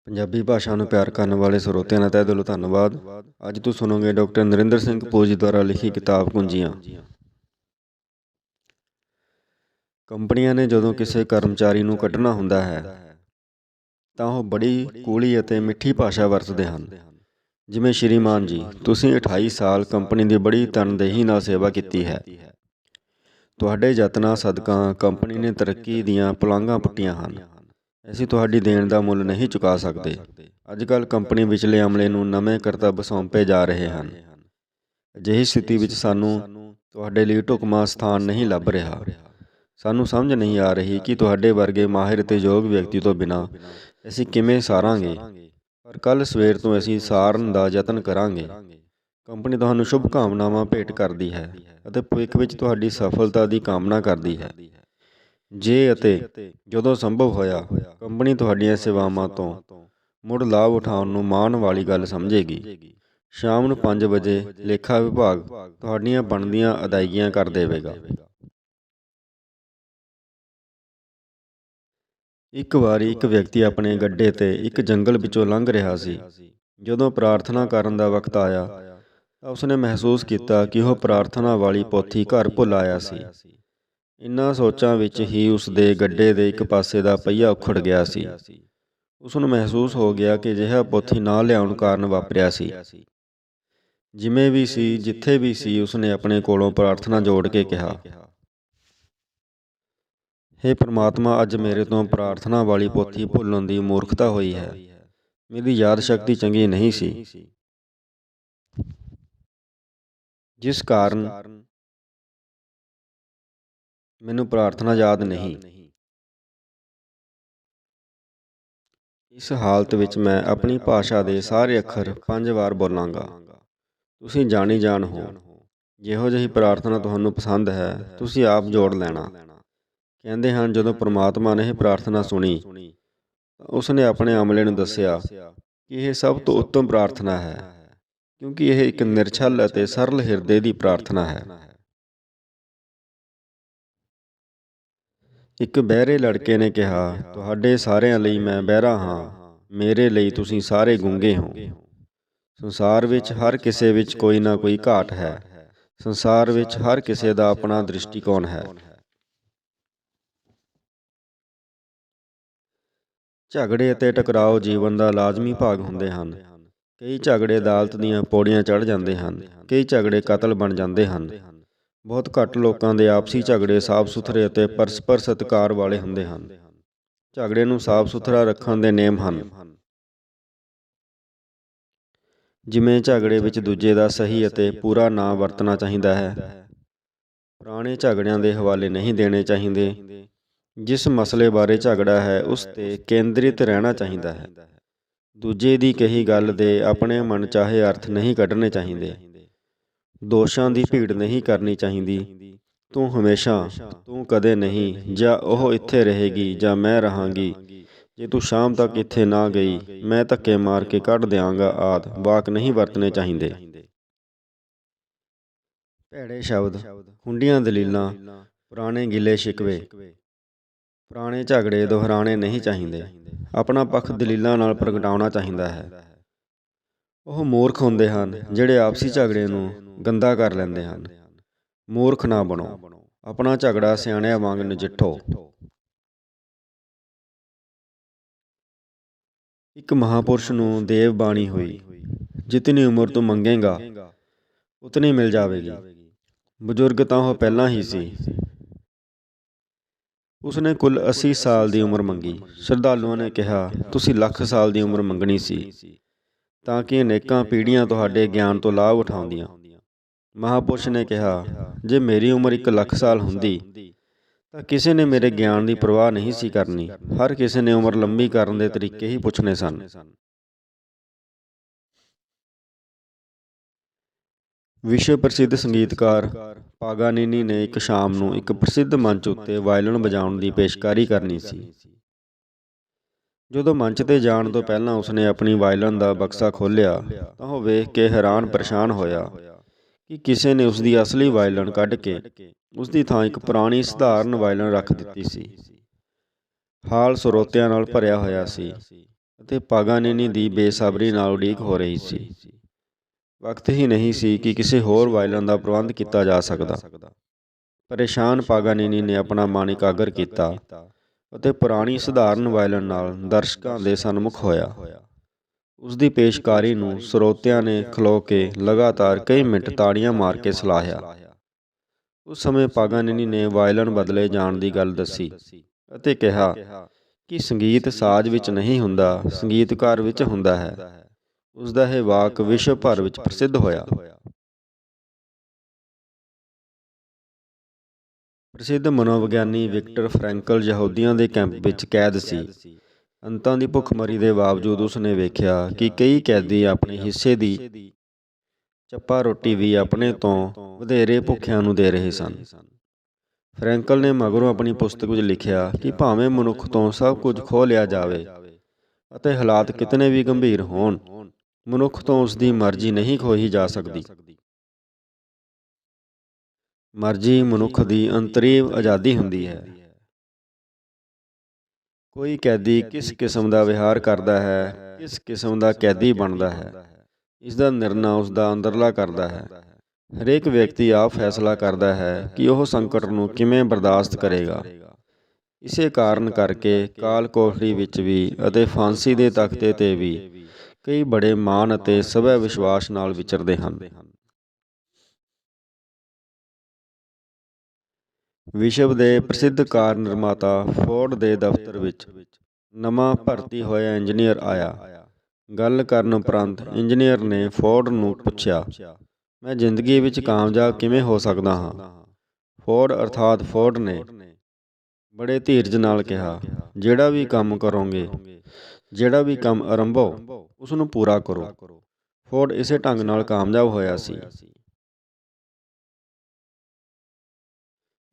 ਪੰਜਾਬੀ ਭਾਸ਼ਾ ਨੂੰ ਪਿਆਰ ਕਰਨ ਵਾਲੇ ਸਰੋਤਿਆਂ ਦਾ ਤਹਿ ਦਿਲੋਂ ਧੰਨਵਾਦ। ਅੱਜ ਤੁਸੀਂ ਸੁਣੋਗੇ ਡਾਕਟਰ ਨਰਿੰਦਰ ਸਿੰਘ ਪੂਜ ਦੁਆਰਾ ਲਿਖੀ ਕਿਤਾਬ ਕੁੰਜੀਆਂ। ਕੰਪਨੀਆਂ ਨੇ ਜਦੋਂ ਕਿਸੇ ਕਰਮਚਾਰੀ ਨੂੰ ਕੱਢਣਾ ਹੁੰਦਾ ਹੈ ਤਾਂ ਉਹ ਬੜੀ ਕੂਲੀ ਅਤੇ ਮਿੱਠੀ ਭਾਸ਼ਾ ਵਰਤਦੇ ਹਨ। ਜਿਵੇਂ ਸ਼੍ਰੀਮਾਨ ਜੀ, ਤੁਸੀਂ 28 ਸਾਲ ਕੰਪਨੀ ਦੀ ਬੜੀ ਤਨਦੇਹੀ ਨਾਲ ਸੇਵਾ ਕੀਤੀ ਹੈ। ਤੁਹਾਡੇ ਯਤਨਾਂ ਸਦਕਾ ਕੰਪਨੀ ਨੇ ਤਰੱਕੀ ਦੀਆਂ ਪੁਲਾਂਘਾਂ ਪੁੱਟੀਆਂ ਹਨ। ਅਸੀਂ ਤੁਹਾਡੀ ਦੇਣ ਦਾ ਮੁੱਲ ਨਹੀਂ ਚੁਕਾ ਸਕਦੇ। ਅੱਜ ਕੱਲ੍ਹ ਕੰਪਨੀ ਵਿਚਲੇ ਅਮਲੇ ਨੂੰ ਨਵੇਂ ਕਰਤੱਵ ਸੌਂਪੇ ਜਾ ਰਹੇ ਹਨ। ਅਜਿਹੀ ਸਥਿਤੀ ਵਿੱਚ ਸਾਨੂੰ ਤੁਹਾਡੇ ਲਈ ਢੁਕਵਾਂ ਸਥਾਨ ਨਹੀਂ ਲੱਭ ਰਿਹਾ। ਸਾਨੂੰ ਸਮਝ ਨਹੀਂ ਆ ਰਹੀ ਕਿ ਤੁਹਾਡੇ ਵਰਗੇ ਮਾਹਿਰ ਅਤੇ ਯੋਗ ਵਿਅਕਤੀ ਤੋਂ ਬਿਨਾਂ ਅਸੀਂ ਕਿਵੇਂ ਸਾਰਾਂਗੇ, ਪਰ ਕੱਲ੍ਹ ਸਵੇਰ ਤੋਂ ਅਸੀਂ ਸਾਰਨ ਦਾ ਯਤਨ ਕਰਾਂਗੇ। ਕੰਪਨੀ ਤੁਹਾਨੂੰ ਸ਼ੁਭ ਕਾਮਨਾਵਾਂ ਭੇਟ ਕਰਦੀ ਹੈ ਅਤੇ ਭਵਿੱਖ ਵਿੱਚ ਤੁਹਾਡੀ ਸਫਲਤਾ ਦੀ ਕਾਮਨਾ ਕਰਦੀ ਹੈ। ਜੇ ਅਤੇ ਜਦੋਂ ਸੰਭਵ ਹੋਇਆ, ਕੰਪਨੀ ਤੁਹਾਡੀਆਂ ਸੇਵਾਵਾਂ ਤੋਂ ਮੁੜ ਲਾਭ ਉਠਾਉਣ ਨੂੰ ਮਾਣ ਵਾਲੀ ਗੱਲ ਸਮਝੇਗੀ। ਸ਼ਾਮ ਨੂੰ 5 ਵਜੇ ਲੇਖਾ ਵਿਭਾਗ ਤੁਹਾਡੀਆਂ ਬਣਦੀਆਂ ਅਦਾਇਗੀਆਂ ਕਰ ਦੇਵੇਗਾ। ਇੱਕ ਵਾਰੀ ਇੱਕ ਵਿਅਕਤੀ ਆਪਣੇ ਗੱਡੇ 'ਤੇ ਇੱਕ ਜੰਗਲ ਵਿੱਚੋਂ ਲੰਘ ਰਿਹਾ ਸੀ। ਜਦੋਂ ਪ੍ਰਾਰਥਨਾ ਕਰਨ ਦਾ ਵਕਤ ਆਇਆ ਤਾਂ ਉਸਨੇ ਮਹਿਸੂਸ ਕੀਤਾ ਕਿ ਉਹ ਪ੍ਰਾਰਥਨਾ ਵਾਲੀ ਪੋਥੀ ਘਰ ਭੁੱਲ ਆਇਆ ਸੀ। ਇਨ੍ਹਾਂ ਸੋਚਾਂ ਵਿੱਚ ਹੀ ਉਸ ਦੇ ਗੱਡੇ ਦੇ ਇੱਕ ਪਾਸੇ ਦਾ ਪਹੀਆ ਉਖੜ ਗਿਆ ਸੀ। ਉਸ ਨੂੰ ਮਹਿਸੂਸ ਹੋ ਗਿਆ ਕਿ ਅਜਿਹਾ ਪੋਥੀ ਨਾ ਲਿਆਉਣ ਕਾਰਨ ਵਾਪਰਿਆ ਸੀ। ਜਿਵੇਂ ਵੀ ਸੀ, ਜਿੱਥੇ ਵੀ ਸੀ, ਉਸਨੇ ਆਪਣੇ ਕੋਲੋਂ ਪ੍ਰਾਰਥਨਾ ਜੋੜ ਕੇ ਕਿਹਾ, ਹੇ ਪ੍ਰਮਾਤਮਾ, ਅੱਜ ਮੇਰੇ ਤੋਂ ਪ੍ਰਾਰਥਨਾ ਵਾਲੀ ਪੋਥੀ ਭੁੱਲਣ ਦੀ ਮੂਰਖਤਾ ਹੋਈ ਹੈ। ਮੇਰੀ ਯਾਦ ਸ਼ਕਤੀ ਚੰਗੀ ਨਹੀਂ ਸੀ, ਜਿਸ ਕਾਰਨ ਮੈਨੂੰ ਪ੍ਰਾਰਥਨਾ ਯਾਦ ਨਹੀਂ। ਇਸ ਹਾਲਤ ਵਿੱਚ ਮੈਂ ਆਪਣੀ ਭਾਸ਼ਾ ਦੇ ਸਾਰੇ ਅੱਖਰ 5 ਵਾਰ ਬੋਲਾਂਗਾ। ਤੁਸੀਂ ਜਾਣੀ ਜਾਣ ਹੋ। ਜਿਹੋ ਜਿਹੀ ਪ੍ਰਾਰਥਨਾ ਤੁਹਾਨੂੰ ਪਸੰਦ ਹੈ, ਤੁਸੀਂ ਆਪ ਜੋੜ ਲੈਣਾ। ਕਹਿੰਦੇ ਹਨ, ਜਦੋਂ ਪ੍ਰਮਾਤਮਾ ਨੇ ਇਹ ਪ੍ਰਾਰਥਨਾ ਸੁਣੀ ਤਾਂ ਉਸਨੇ ਆਪਣੇ ਅਮਲੇ ਨੂੰ ਦੱਸਿਆ ਕਿ ਇਹ ਸਭ ਤੋਂ ਉੱਤਮ ਪ੍ਰਾਰਥਨਾ ਹੈ, ਕਿਉਂਕਿ ਇਹ ਇੱਕ ਨਿਰਛਲ ਅਤੇ ਸਰਲ ਹਿਰਦੇ ਦੀ ਪ੍ਰਾਰਥਨਾ ਹੈ। ਇੱਕ ਬਹਿਰੇ ਲੜਕੇ ਨੇ ਕਿਹਾ, ਤੁਹਾਡੇ ਸਾਰਿਆਂ ਲਈ ਮੈਂ ਬਹਿਰਾ ਹਾਂ, ਮੇਰੇ ਲਈ ਤੁਸੀਂ ਸਾਰੇ ਗੂੰਗੇ ਹੋ। ਸੰਸਾਰ ਵਿੱਚ ਹਰ ਕਿਸੇ ਵਿੱਚ ਕੋਈ ਨਾ ਕੋਈ ਘਾਟ ਹੈ। ਸੰਸਾਰ ਵਿੱਚ ਹਰ ਕਿਸੇ ਦਾ ਆਪਣਾ ਦ੍ਰਿਸ਼ਟੀਕੋਣ ਹੈ। ਝਗੜੇ ਅਤੇ ਟਕਰਾਓ ਜੀਵਨ ਦਾ ਲਾਜ਼ਮੀ ਭਾਗ ਹੁੰਦੇ ਹਨ। ਕਈ ਝਗੜੇ ਅਦਾਲਤ ਦੀਆਂ ਪੌੜੀਆਂ ਚੜ੍ਹ ਜਾਂਦੇ ਹਨ। ਕਈ ਝਗੜੇ ਕਤਲ ਬਣ ਜਾਂਦੇ ਹਨ। ਬਹੁਤ ਘੱਟ ਲੋਕਾਂ ਦੇ ਆਪਸੀ ਝਗੜੇ ਸਾਫ਼ ਸੁਥਰੇ ਅਤੇ ਪਰਸਪਰ ਸਤਿਕਾਰ ਵਾਲੇ ਹੁੰਦੇ ਹਨ। ਝਗੜੇ ਨੂੰ ਸਾਫ਼ ਸੁਥਰਾ ਰੱਖਣ ਦੇ ਨੇਮ ਹਨ। ਜਿਵੇਂ ਝਗੜੇ ਵਿੱਚ ਦੂਜੇ ਦਾ ਸਹੀ ਅਤੇ ਪੂਰਾ ਨਾਂ ਵਰਤਣਾ ਚਾਹੀਦਾ ਹੈ। ਪੁਰਾਣੇ ਝਗੜਿਆਂ ਦੇ ਹਵਾਲੇ ਨਹੀਂ ਦੇਣੇ ਚਾਹੀਦੇ। ਜਿਸ ਮਸਲੇ ਬਾਰੇ ਝਗੜਾ ਹੈ ਉਸ 'ਤੇ ਕੇਂਦਰਿਤ ਰਹਿਣਾ ਚਾਹੀਦਾ ਹੈ। ਦੂਜੇ ਦੀ ਕਹੀ ਗੱਲ ਦੇ ਆਪਣੇ ਮਨਚਾਹੇ ਅਰਥ ਨਹੀਂ ਕੱਢਣੇ ਚਾਹੀਦੇ। ਦੋਸ਼ਾਂ ਦੀ ਭੀੜ ਨਹੀਂ ਕਰਨੀ ਚਾਹੀਦੀ। ਤੂੰ ਹਮੇਸ਼ਾ, ਤੂੰ ਕਦੇ ਨਹੀਂ, ਜਾਂ ਉਹ ਇੱਥੇ ਰਹੇਗੀ ਜਾਂ ਮੈਂ ਰਹਾਂਗੀ। ਜੇ ਤੂੰ ਸ਼ਾਮ ਤੱਕ ਇੱਥੇ ਨਾ ਗਈ, ਮੈਂ ਧੱਕੇ ਮਾਰ ਕੇ ਕੱਢ ਦਿਆਂਗਾ ਆਦਿ ਵਾਕ ਨਹੀਂ ਵਰਤਣੇ ਚਾਹੀਦੇ। ਭੈੜੇ ਸ਼ਬਦ, ਹੁੰਡੀਆਂ ਦਲੀਲਾਂ, ਪੁਰਾਣੇ ਗਿਲੇ ਸ਼ਿਕਵੇ, ਪੁਰਾਣੇ ਝਗੜੇ ਦੁਹਰਾਣੇ ਨਹੀਂ ਚਾਹੀਦੇ। ਆਪਣਾ ਪੱਖ ਦਲੀਲਾਂ ਨਾਲ ਪ੍ਰਗਟਾਉਣਾ ਚਾਹੀਦਾ ਹੈ। ਉਹ ਮੂਰਖ ਹੁੰਦੇ ਹਨ ਜਿਹੜੇ ਆਪਸੀ ਝਗੜੇ ਨੂੰ ਗੰਦਾ ਕਰ ਲੈਂਦੇ ਹਨ। ਮੂਰਖ ਨਾ ਬਣੋ। ਆਪਣਾ ਝਗੜਾ ਸਿਆਣਿਆਂ ਵਾਂਗ ਨਜਿੱਠੋ। ਇੱਕ ਮਹਾਂਪੁਰਸ਼ ਨੂੰ ਦੇਵ ਬਾਣੀ ਹੋਈ, ਜਿਤਨੀ ਉਮਰ ਤੂੰ ਮੰਗੇਗਾ ਉਤਨੀ ਮਿਲ ਜਾਵੇਗੀ। ਬਜ਼ੁਰਗ ਤਾਂ ਉਹ ਪਹਿਲਾਂ ਹੀ ਸੀ। ਉਸਨੇ ਕੁੱਲ 80 ਸਾਲ ਦੀ ਉਮਰ ਮੰਗੀ। ਸ਼ਰਧਾਲੂਆਂ ਨੇ ਕਿਹਾ, ਤੁਸੀਂ ਲੱਖ ਸਾਲ ਦੀ ਉਮਰ ਮੰਗਣੀ ਸੀ, ਤਾਂ ਕਿ ਅਨੇਕਾਂ ਪੀੜ੍ਹੀਆਂ ਤੁਹਾਡੇ ਗਿਆਨ ਤੋਂ ਲਾਭ ਉਠਾਉਂਦੀਆਂ। ਮਹਾਂਪੁਰਸ਼ ਨੇ ਕਿਹਾ, ਜੇ ਮੇਰੀ ਉਮਰ 1 ਲੱਖ ਸਾਲ ਹੁੰਦੀ ਤਾਂ ਕਿਸੇ ਨੇ ਮੇਰੇ ਗਿਆਨ ਦੀ ਪਰਵਾਹ ਨਹੀਂ ਸੀ ਕਰਨੀ। ਹਰ ਕਿਸੇ ਨੇ ਉਮਰ ਲੰਬੀ ਕਰਨ ਦੇ ਤਰੀਕੇ ਹੀ ਪੁੱਛਣੇ ਸਨ। ਵਿਸ਼ਵ ਪ੍ਰਸਿੱਧ ਸੰਗੀਤਕਾਰ ਪਾਗਾਨੀਨੀ ਨੇ ਇੱਕ ਸ਼ਾਮ ਨੂੰ ਇੱਕ ਪ੍ਰਸਿੱਧ ਮੰਚ ਉੱਤੇ ਵਾਇਲਨ ਵਜਾਉਣ ਦੀ ਪੇਸ਼ਕਾਰੀ ਕਰਨੀ ਸੀ। ਜਦੋਂ ਮੰਚ 'ਤੇ ਜਾਣ ਤੋਂ ਪਹਿਲਾਂ ਉਸਨੇ ਆਪਣੀ ਵਾਇਲਨ ਦਾ ਬਕਸਾ ਖੋਲ੍ਹਿਆ ਤਾਂ ਉਹ ਵੇਖ ਕੇ ਹੈਰਾਨ ਪਰੇਸ਼ਾਨ ਹੋਇਆ ਕਿ ਕਿਸੇ ਨੇ ਉਸਦੀ ਅਸਲੀ ਵਾਇਲਨ ਕੱਢ ਕੇ ਉਸਦੀ ਥਾਂ ਇੱਕ ਪੁਰਾਣੀ ਸਧਾਰਨ ਵਾਇਲਨ ਰੱਖ ਦਿੱਤੀ ਸੀ। ਹਾਲ ਸਰੋਤਿਆਂ ਨਾਲ ਭਰਿਆ ਹੋਇਆ ਸੀ। ਅਤੇ ਪਾਗਾਨੀਨੀ ਦੀ ਬੇਸਬਰੀ ਨਾਲ ਉਡੀਕ ਹੋ ਰਹੀ ਸੀ। ਵਕਤ ਹੀ ਨਹੀਂ ਸੀ ਕਿ ਕਿਸੇ ਹੋਰ ਵਾਇਲਨ ਦਾ ਪ੍ਰਬੰਧ ਕੀਤਾ ਜਾ ਸਕਦਾ। ਪਰੇਸ਼ਾਨ ਪਾਗਾਨੀਨੀ ਨੇ ਆਪਣਾ ਮਨ ਇਕਾਗਰ ਕੀਤਾ ਅਤੇ ਪੁਰਾਣੀ ਸਧਾਰਨ ਵਾਇਲਨ ਨਾਲ ਦਰਸ਼ਕਾਂ ਦੇ ਸਨਮੁਖ ਹੋਇਆ। ਉਸ ਦੀ ਪੇਸ਼ਕਾਰੀ ਨੂੰ ਸਰੋਤਿਆਂ ਨੇ ਖਲੋ ਕੇ ਲਗਾਤਾਰ ਕਈ ਮਿੰਟ ਤਾੜੀਆਂ ਮਾਰ ਕੇ ਸਲਾਹਿਆ। ਉਸ ਸਮੇਂ ਪਾਗਾਨੀਨੀ ਨੇ ਵਾਇਲਨ ਬਦਲੇ ਜਾਣ ਦੀ ਗੱਲ ਦੱਸੀ ਅਤੇ ਕਿਹਾ ਕਿ ਸੰਗੀਤ ਸਾਜ਼ ਵਿੱਚ ਨਹੀਂ ਹੁੰਦਾ, ਸੰਗੀਤਕਾਰ ਵਿੱਚ ਹੁੰਦਾ ਹੈ। ਉਸ ਦਾ ਇਹ ਵਾਕ ਵਿਸ਼ਵ ਭਰ ਵਿੱਚ ਪ੍ਰਸਿੱਧ ਹੋਇਆ। ਪ੍ਰਸਿੱਧ ਮਨੋਵਿਗਿਆਨੀ ਵਿਕਟਰ ਫਰੈਂਕਲ ਯਹੂਦੀਆਂ ਦੇ ਕੈਂਪ ਵਿੱਚ ਕੈਦ ਸੀ। ਅੰਤਾਂ ਦੀ ਭੁੱਖਮਰੀ ਦੇ ਬਾਵਜੂਦ ਉਸ ਨੇ ਵੇਖਿਆ ਕਿ ਕਈ ਕੈਦੀ ਆਪਣੇ ਹਿੱਸੇ ਦੀ ਚੱਪਾ ਰੋਟੀ ਵੀ ਆਪਣੇ ਤੋਂ ਵਧੇਰੇ ਭੁੱਖਿਆਂ ਨੂੰ ਦੇ ਰਹੇ ਸਨ। ਫਰੈਂਕਲ ਨੇ ਮਗਰੋਂ ਆਪਣੀ ਪੁਸਤਕ ਵਿੱਚ ਲਿਖਿਆ ਕਿ ਭਾਵੇਂ ਮਨੁੱਖ ਤੋਂ ਸਭ ਕੁਝ ਖੋਹ ਲਿਆ ਜਾਵੇ ਅਤੇ ਹਾਲਾਤ ਕਿਤਨੇ ਵੀ ਗੰਭੀਰ ਹੋਣ, ਮਨੁੱਖ ਤੋਂ ਉਸ ਦੀ ਮਰਜ਼ੀ ਨਹੀਂ ਖੋਹੀ ਜਾ ਸਕਦੀ। ਮਰਜ਼ੀ ਮਨੁੱਖ ਦੀ ਅੰਤਰੀਵ ਆਜ਼ਾਦੀ ਹੁੰਦੀ ਹੈ। ਕੋਈ ਕੈਦੀ ਕਿਸ ਕਿਸਮ ਦਾ ਵਿਹਾਰ ਕਰਦਾ ਹੈ, ਕਿਸ ਕਿਸਮ ਦਾ ਕੈਦੀ ਬਣਦਾ ਹੈ, ਇਸ ਦਾ ਨਿਰਣਾ ਉਸ ਦਾ ਅੰਦਰਲਾ ਕਰਦਾ ਹੈ। ਹਰੇਕ ਵਿਅਕਤੀ ਆਪ ਫੈਸਲਾ ਕਰਦਾ ਹੈ ਕਿ ਉਹ ਸੰਕਟ ਨੂੰ ਕਿਵੇਂ ਬਰਦਾਸ਼ਤ ਕਰੇਗਾ। ਇਸੇ ਕਾਰਨ ਕਰਕੇ ਕਾਲ ਕੋਠੜੀ ਵਿੱਚ ਵੀ ਅਤੇ ਫਾਂਸੀ ਦੇ ਤਖ਼ਤੇ 'ਤੇ ਵੀ ਕਈ ਬੜੇ ਮਾਣ ਅਤੇ ਸਵੈ ਵਿਸ਼ਵਾਸ ਨਾਲ ਵਿਚਰਦੇ ਹਨ। ਵਿਸ਼ਵ ਦੇ ਪ੍ਰਸਿੱਧ ਕਾਰ ਨਿਰਮਾਤਾ ਫੋਰਡ ਦੇ ਦਫ਼ਤਰ ਵਿੱਚ ਨਵਾਂ ਭਰਤੀ ਹੋਇਆ ਇੰਜੀਨੀਅਰ ਆਇਆ। ਗੱਲ ਕਰਨ ਉਪਰੰਤ ਇੰਜੀਨੀਅਰ ਨੇ ਫੋਰਡ ਨੂੰ ਪੁੱਛਿਆ, ਮੈਂ ਜ਼ਿੰਦਗੀ ਵਿੱਚ ਕਾਮਯਾਬ ਕਿਵੇਂ ਹੋ ਸਕਦਾ ਹਾਂ? ਫੋਰਡ ਅਰਥਾਤ ਫੋਰਡ ਨੇ ਬੜੇ ਧੀਰਜ ਨਾਲ ਕਿਹਾ, ਜਿਹੜਾ ਵੀ ਕੰਮ ਕਰੋਗੇ, ਜਿਹੜਾ ਵੀ ਕੰਮ ਆਰੰਭੋ, ਉਸ ਨੂੰ ਪੂਰਾ ਕਰੋ। ਫੋਰਡ ਇਸੇ ਢੰਗ ਨਾਲ ਕਾਮਯਾਬ ਹੋਇਆ ਸੀ।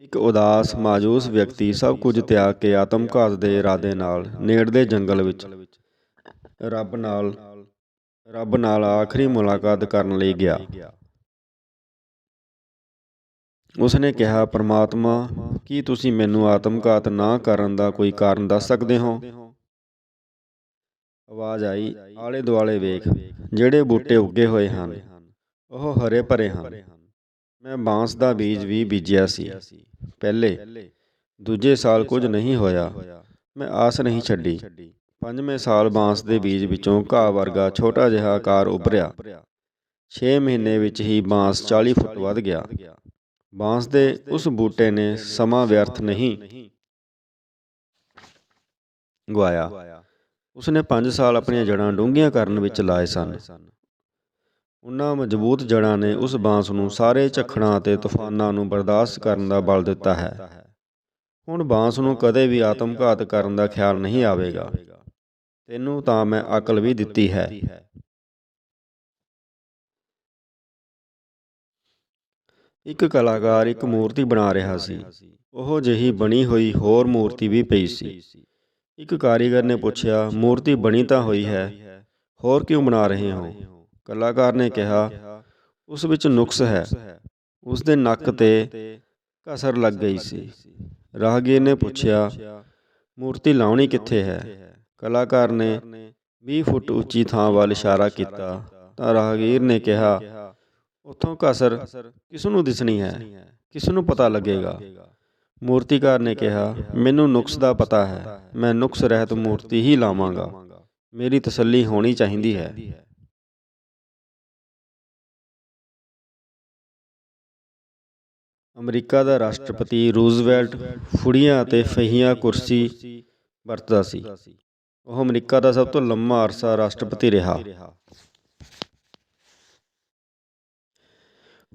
ਇੱਕ ਉਦਾਸ, ਮਾਯੂਸ ਵਿਅਕਤੀ ਸਭ ਕੁਝ ਤਿਆਗ ਕੇ ਆਤਮਘਾਤ ਦੇ ਇਰਾਦੇ ਨਾਲ ਨੇੜਲੇ ਜੰਗਲ ਵਿੱਚ ਰੱਬ ਨਾਲ ਆਖਰੀ ਮੁਲਾਕਾਤ ਕਰਨ ਲਈ ਗਿਆ। ਉਸ ਨੇ ਕਿਹਾ, ਪਰਮਾਤਮਾ, ਕੀ ਤੁਸੀਂ ਮੈਨੂੰ ਆਤਮਘਾਤ ਨਾ ਕਰਨ ਦਾ ਕੋਈ ਕਾਰਨ ਦੱਸ ਸਕਦੇ ਹੋ? ਆਵਾਜ਼ ਆਈ, ਆਲੇ ਦੁਆਲੇ ਵੇਖ, ਜਿਹੜੇ ਬੂਟੇ ਉੱਗੇ ਹੋਏ ਹਨ ਉਹ ਹਰੇ ਭਰੇ ਹਨ। ਮੈਂ ਬਾਂਸ ਦਾ ਬੀਜ ਵੀ ਬੀਜਿਆ ਸੀ। ਪਹਿਲੇ ਦੂਜੇ ਸਾਲ ਕੁਝ ਨਹੀਂ ਹੋਇਆ। ਮੈਂ ਆਸ ਨਹੀਂ ਛੱਡੀ। 5ਵੇਂ ਸਾਲ ਬਾਂਸ ਦੇ ਬੀਜ ਵਿੱਚੋਂ ਘਾਹ ਵਰਗਾ ਛੋਟਾ ਜਿਹਾ ਆਕਾਰ ਉੱਭਰਿਆ। 6 ਮਹੀਨੇ ਵਿੱਚ ਹੀ ਬਾਂਸ 40 ਫੁੱਟ ਵੱਧ ਗਿਆ। ਬਾਂਸ ਦੇ ਉਸ ਬੂਟੇ ਨੇ ਸਮਾਂ ਵਿਅਰਥ ਨਹੀਂ ਗਵਾਇਆ। ਉਸਨੇ 5 ਸਾਲ ਆਪਣੀਆਂ ਜੜ੍ਹਾਂ ਡੂੰਘੀਆਂ ਕਰਨ ਵਿੱਚ ਲਾਏ ਸਨ। ਉਹਨਾਂ ਮਜ਼ਬੂਤ ਜੜ੍ਹਾਂ ਨੇ ਉਸ ਬਾਂਸ ਨੂੰ ਸਾਰੇ ਝੱਖੜਾਂ ਅਤੇ ਤੂਫਾਨਾਂ ਨੂੰ ਬਰਦਾਸ਼ਤ ਕਰਨ ਦਾ ਬਲ ਦਿੱਤਾ ਹੈ। ਹੁਣ ਬਾਂਸ ਨੂੰ ਕਦੇ ਵੀ ਆਤਮਘਾਤ ਕਰਨ ਦਾ ਖਿਆਲ ਨਹੀਂ ਆਵੇਗਾ। ਤੈਨੂੰ ਤਾਂ ਮੈਂ ਅਕਲ ਵੀ ਦਿੱਤੀ ਹੈ। ਇੱਕ ਕਲਾਕਾਰ ਇੱਕ ਮੂਰਤੀ ਬਣਾ ਰਿਹਾ ਸੀ। ਉਹੋ ਜਿਹੀ ਬਣੀ ਹੋਈ ਹੋਰ ਮੂਰਤੀ ਵੀ ਪਈ ਸੀ। ਇੱਕ ਕਾਰੀਗਰ ਨੇ ਪੁੱਛਿਆ, ਮੂਰਤੀ ਬਣੀ ਤਾਂ ਹੋਈ ਹੈ, ਹੋਰ ਕਿਉਂ ਬਣਾ ਰਹੇ ਹੋ? ਕਲਾਕਾਰ ਨੇ ਕਿਹਾ, ਉਸ ਵਿੱਚ ਨੁਕਸ ਹੈ। ਉਸ ਦੇ ਨੱਕ 'ਤੇ ਕਸਰ ਲੱਗ ਗਈ ਸੀ। ਰਾਹਗੀਰ ਨੇ ਪੁੱਛਿਆ, ਮੂਰਤੀ ਲਾਉਣੀ ਕਿੱਥੇ ਹੈ? ਕਲਾਕਾਰ ਨੇ 20 ਫੁੱਟ ਉੱਚੀ ਥਾਂ ਵੱਲ ਇਸ਼ਾਰਾ ਕੀਤਾ ਤਾਂ ਰਾਹਗੀਰ ਨੇ ਕਿਹਾ, ਉੱਥੋਂ ਕਸਰ ਕਿਸ ਨੂੰ ਦਿਸਣੀ ਹੈ? ਕਿਸ ਨੂੰ ਪਤਾ ਲੱਗੇਗਾ? ਮੂਰਤੀਕਾਰ ਨੇ ਕਿਹਾ, ਮੈਨੂੰ ਨੁਕਸ ਦਾ ਪਤਾ ਹੈ। ਮੈਂ ਨੁਕਸ ਰਹਿਤ ਮੂਰਤੀ ਹੀ ਲਾਵਾਂਗਾ। ਮੇਰੀ ਤਸੱਲੀ ਹੋਣੀ ਚਾਹੀਦੀ ਹੈ। ਅਮਰੀਕਾ ਦਾ ਰਾਸ਼ਟਰਪਤੀ ਰੂਜ਼ਵੈਲਟ ਫੁੜੀਆਂ ਅਤੇ ਫਹੀਆਂ ਕੁਰਸੀ ਵਰਤਦਾ ਸੀ। ਉਹ ਅਮਰੀਕਾ ਦਾ ਸਭ ਤੋਂ ਲੰਮਾ ਅਰਸਾ ਰਾਸ਼ਟਰਪਤੀ ਰਿਹਾ।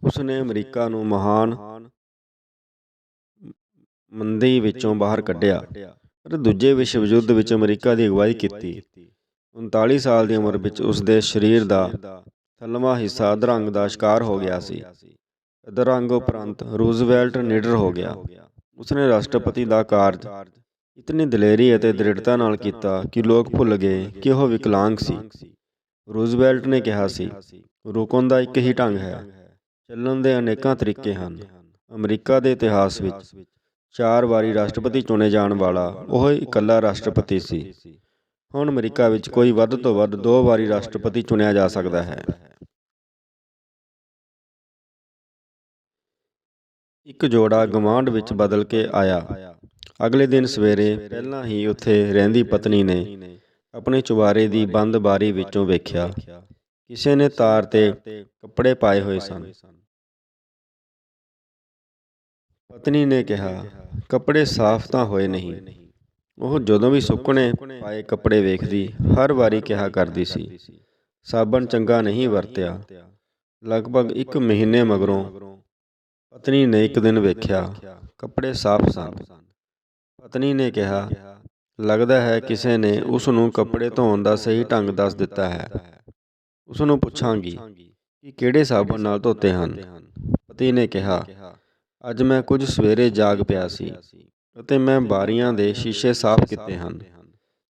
ਉਸਨੇ ਅਮਰੀਕਾ ਨੂੰ ਮਹਾਨ ਮੰਦੀ ਵਿੱਚੋਂ ਬਾਹਰ ਕੱਢਿਆ ਅਤੇ ਦੂਜੇ ਵਿਸ਼ਵ ਯੁੱਧ ਵਿੱਚ ਅਮਰੀਕਾ ਦੀ ਅਗਵਾਈ ਕੀਤੀ। 39 ਸਾਲ ਦੀ ਉਮਰ ਵਿੱਚ ਉਸਦੇ ਸਰੀਰ ਦਾ ਥੱਲਵਾਂ ਹਿੱਸਾ ਅਧਰੰਗ ਦਾ ਸ਼ਿਕਾਰ ਹੋ ਗਿਆ ਸੀ। ਅਧਰੰਗ ਉਪਰੰਤ ਰੂਜ਼ਵੈਲਟ ਨਿਡਰ ਹੋ ਗਿਆ। ਉਸਨੇ ਰਾਸ਼ਟਰਪਤੀ ਦਾ ਕਾਰਜ ਇਤਨੀ ਦਲੇਰੀ ਅਤੇ ਦ੍ਰਿੜਤਾ ਨਾਲ ਕੀਤਾ ਕਿ ਲੋਕ ਭੁੱਲ ਗਏ ਕਿ ਉਹ ਵਿਕਲਾਂਗ ਸੀ। ਰੂਜ਼ਵੈਲਟ ਨੇ ਕਿਹਾ ਸੀ, ਰੁਕਣ ਦਾ ਇੱਕ ਹੀ ਢੰਗ ਹੈ, ਚੱਲਣ ਦੇ ਅਨੇਕਾਂ ਤਰੀਕੇ ਹਨ। ਅਮਰੀਕਾ ਦੇ ਇਤਿਹਾਸ ਵਿੱਚ 4 ਵਾਰੀ ਰਾਸ਼ਟਰਪਤੀ ਚੁਣੇ ਜਾਣ ਵਾਲਾ ਉਹ ਇਕੱਲਾ ਰਾਸ਼ਟਰਪਤੀ ਸੀ। ਹੁਣ ਅਮਰੀਕਾ ਵਿੱਚ ਕੋਈ ਵੱਧ ਤੋਂ ਵੱਧ 2 ਵਾਰੀ ਰਾਸ਼ਟਰਪਤੀ ਚੁਣਿਆ ਜਾ ਸਕਦਾ ਹੈ। ਇੱਕ ਜੋੜਾ ਗਵਾਂਢ ਵਿੱਚ ਬਦਲ ਕੇ ਆਇਆ। ਅਗਲੇ ਦਿਨ ਸਵੇਰੇ ਪਹਿਲਾਂ ਹੀ ਉੱਥੇ ਰਹਿੰਦੀ ਪਤਨੀ ਨੇ ਆਪਣੇ ਚੁਬਾਰੇ ਦੀ ਬੰਦ ਬਾਰੀ ਵਿੱਚੋਂ ਵੇਖਿਆ ਕਿਸੇ ਨੇ ਤਾਰ ਤੇ ਕੱਪੜੇ ਪਾਏ ਹੋਏ ਸਨ। ਪਤਨੀ ਨੇ ਕਿਹਾ, ਕੱਪੜੇ ਸਾਫ਼ ਤਾਂ ਹੋਏ ਨਹੀਂ। ਉਹ ਜਦੋਂ ਵੀ ਸੁੱਕਣੇ ਪਾਏ ਕੱਪੜੇ ਵੇਖਦੀ ਹਰ ਵਾਰੀ ਕਿਹਾ ਕਰਦੀ ਸੀ, ਸਾਬਣ ਚੰਗਾ ਨਹੀਂ ਵਰਤਿਆ। ਲਗਭਗ 1 ਮਹੀਨੇ ਮਗਰੋਂ ਪਤਨੀ ਨੇ ਇੱਕ ਦਿਨ ਵੇਖਿਆ ਕੱਪੜੇ ਸਾਫ਼ ਸਨ। ਪਤਨੀ ਨੇ ਕਿਹਾ, ਲੱਗਦਾ ਹੈ ਕਿਸੇ ਨੇ ਉਸ ਨੂੰ ਕੱਪੜੇ ਧੋਣ ਦਾ ਸਹੀ ਢੰਗ ਦੱਸ ਦਿੱਤਾ ਹੈ। ਉਸ ਨੂੰ ਪੁੱਛਾਂਗੀ ਕਿ ਕਿਹੜੇ ਸਾਬਣ ਨਾਲ ਧੋਤੇ ਹਨ। ਪਤੀ ਨੇ ਕਿਹਾ, ਅੱਜ ਮੈਂ ਕੁਝ ਸਵੇਰੇ ਜਾਗ ਪਿਆ ਸੀ ਅਤੇ ਮੈਂ ਬਾਰੀਆਂ ਦੇ ਸ਼ੀਸ਼ੇ ਸਾਫ਼ ਕੀਤੇ ਹਨ।